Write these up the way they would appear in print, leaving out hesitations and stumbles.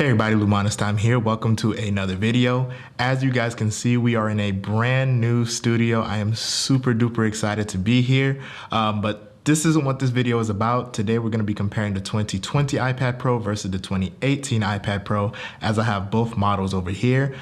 Hey everybody, Lumanis Time here. Welcome to another video. As you guys can see, we are in a brand new studio. I am super duper excited to be here, but this isn't what this video is about. Today we're going to be comparing the 2020 iPad Pro versus the 2018 iPad Pro, as I have both models over here.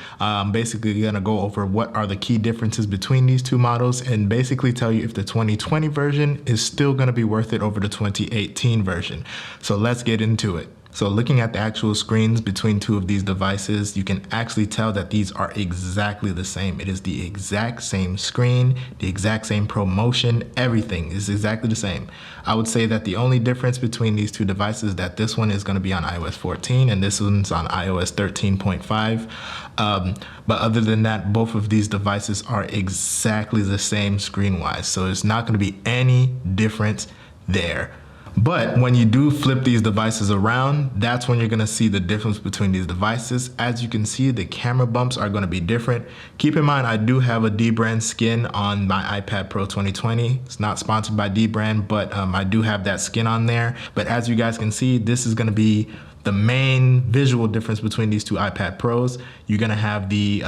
Basically going to go over what are the key differences between these two models and basically tell you if the 2020 version is still going to be worth it over the 2018 version. So let's get into it. So looking at the actual screens between two of these devices, you can actually tell that these are exactly the same. It is the exact same screen, the exact same ProMotion, everything is exactly the same. I would say that the only difference between these two devices is that this one is going to be on iOS 14 and this one's on iOS 13.5. But other than that, both of these devices are exactly the same screen-wise. So there's not going to be any difference there. But when you do flip these devices around, that's when you're going to see the difference between these devices. As you can see, the camera bumps are going to be different. Keep in mind, I do have a dbrand skin on my iPad Pro 2020. It's not sponsored by dbrand, but I do have that skin on there. But as you guys can see, this is going to be the main visual difference between these two iPad Pros. You're going to have the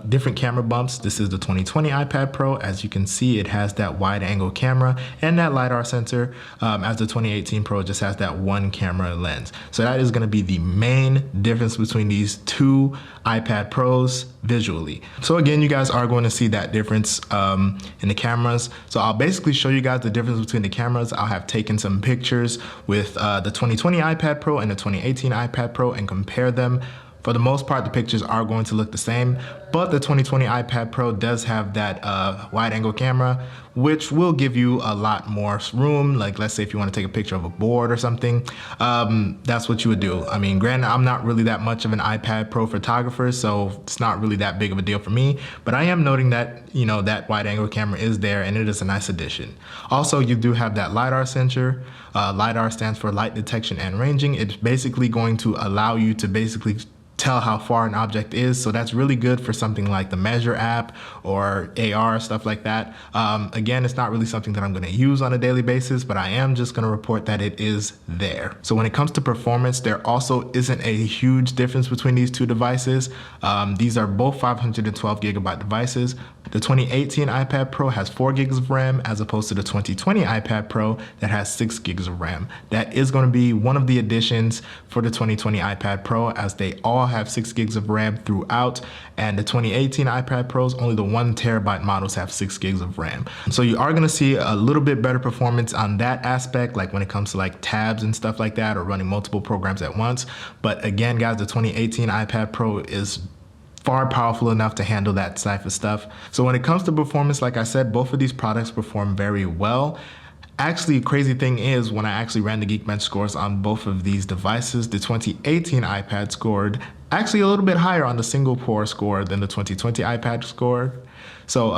different camera bumps. This is the 2020 iPad Pro. As you can see, it has that wide angle camera and that LiDAR sensor, as the 2018 Pro just has that one camera lens. So that is going to be the main difference between these two iPad Pros visually. So again, you guys are going to see that difference in the cameras. So I'll basically show you guys the difference between the cameras. I'll have taken some pictures with the 2020 iPad Pro and the 2018 iPad Pro and compare them. For the most part, the pictures are going to look the same, but the 2020 iPad Pro does have that wide angle camera, which will give you a lot more room. Like, let's say if you want to take a picture of a board or something, that's what you would do. I mean, granted, I'm not really that much of an iPad Pro photographer, so it's not really that big of a deal for me, but I am noting that, you know, that wide angle camera is there and it is a nice addition. Also, you do have that LiDAR sensor. LiDAR stands for light detection and ranging. It's basically going to allow you to basically tell how far an object is. So that's really good for something like the Measure app or AR, stuff like that. Again, it's not really something that I'm going to use on a daily basis, but I am just going to report that it is there. So when it comes to performance, there also isn't a huge difference between these two devices. These are both 512 gigabyte devices. The 2018 iPad Pro has 4 gigs of RAM as opposed to the 2020 iPad Pro that has 6 gigs of RAM. That is going to be one of the additions for the 2020 iPad Pro, as they all have 6 gigs of RAM throughout, and the 2018 iPad Pros, only the 1 terabyte models have 6 gigs of RAM. So you are going to see a little bit better performance on that aspect, like when it comes to like tabs and stuff like that, or running multiple programs at once. But again, guys, the 2018 iPad Pro is far powerful enough to handle that type of stuff. So when it comes to performance, like I said, both of these products perform very well. Actually, crazy thing is, when I actually ran the Geekbench scores on both of these devices, the 2018 iPad scored actually a little bit higher on the single core score than the 2020 iPad scored. So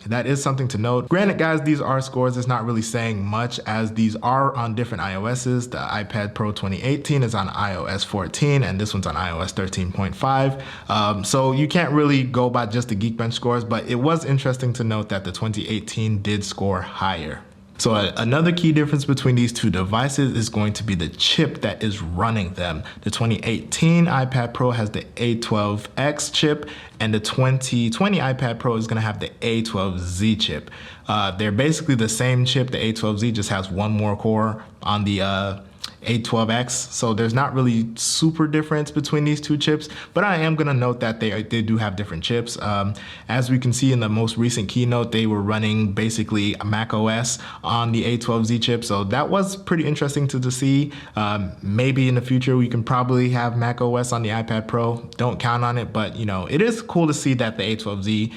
that is something to note. Granted, guys, these are scores. It's not really saying much, as these are on different iOSs. The iPad Pro 2018 is on iOS 14 and this one's on iOS 13.5. So you can't really go by just the Geekbench scores, but it was interesting to note that the 2018 did score higher. So another key difference between these two devices is going to be the chip that is running them. The 2018 iPad Pro has the A12X chip, and the 2020 iPad Pro is going to have the A12Z chip. They're basically the same chip. The A12Z just has one more core on the A12X, so there's not really super difference between these two chips, but I am going to note that they do have different chips. As we can see in the most recent keynote, they were running basically Mac OS on the A12Z chip, so that was pretty interesting to see. Maybe in the future we can probably have Mac OS on the iPad Pro. Don't count on it, but you know, it is cool to see that the A12Z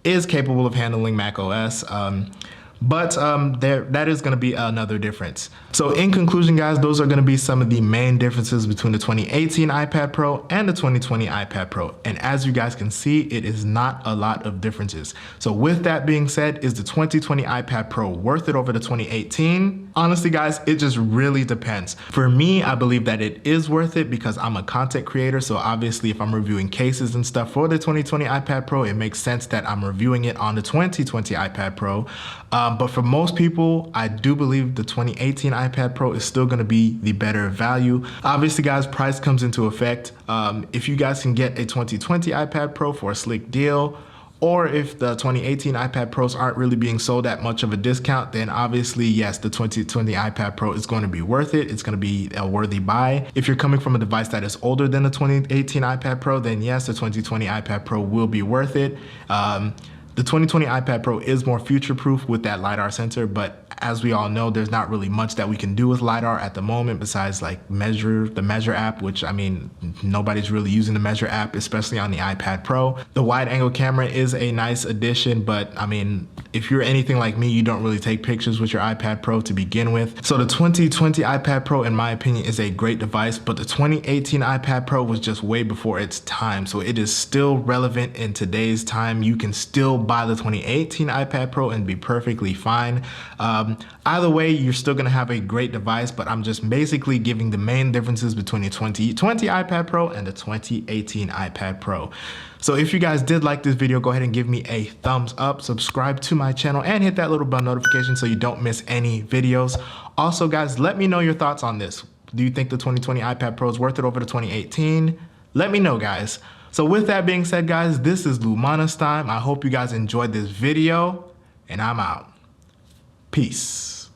is capable of handling Mac OS. But that is going to be another difference. So in conclusion, guys, those are going to be some of the main differences between the 2018 iPad Pro and the 2020 iPad Pro. And as you guys can see, it is not a lot of differences. So with that being said, is the 2020 iPad Pro worth it over the 2018? Honestly, guys, it just really depends. For me, I believe that it is worth it because I'm a content creator. So obviously, if I'm reviewing cases and stuff for the 2020 iPad Pro, it makes sense that I'm reviewing it on the 2020 iPad Pro. But for most people, I do believe the 2018 iPad Pro is still going to be the better value. Obviously, guys, price comes into effect. If you guys can get a 2020 iPad Pro for a slick deal, or if the 2018 iPad Pros aren't really being sold at much of a discount, then obviously, yes, the 2020 iPad Pro is going to be worth it. It's going to be a worthy buy. If you're coming from a device that is older than the 2018 iPad Pro, then yes, the 2020 iPad Pro will be worth it. The 2020 iPad Pro is more future-proof with that LiDAR sensor, but as we all know, there's not really much that we can do with LiDAR at the moment besides like the Measure app, which I mean, nobody's really using the Measure app, especially on the iPad Pro. The wide angle camera is a nice addition, but I mean, if you're anything like me, you don't really take pictures with your iPad Pro to begin with. So the 2020 iPad Pro, in my opinion, is a great device, but the 2018 iPad Pro was just way before its time. So it is still relevant in today's time. You can still buy the 2018 iPad Pro and be perfectly fine. Either way, you're still gonna have a great device, but I'm just basically giving the main differences between the 2020 iPad Pro and the 2018 iPad Pro. So if you guys did like this video, go ahead and give me a thumbs up, subscribe to my channel, and hit that little bell notification so you don't miss any videos. Also, guys, let me know your thoughts on this. Do you think the 2020 iPad Pro is worth it over the 2018? Let me know, guys. So with that being said, guys, this is Lumana's time. I hope you guys enjoyed this video, and I'm out. Peace.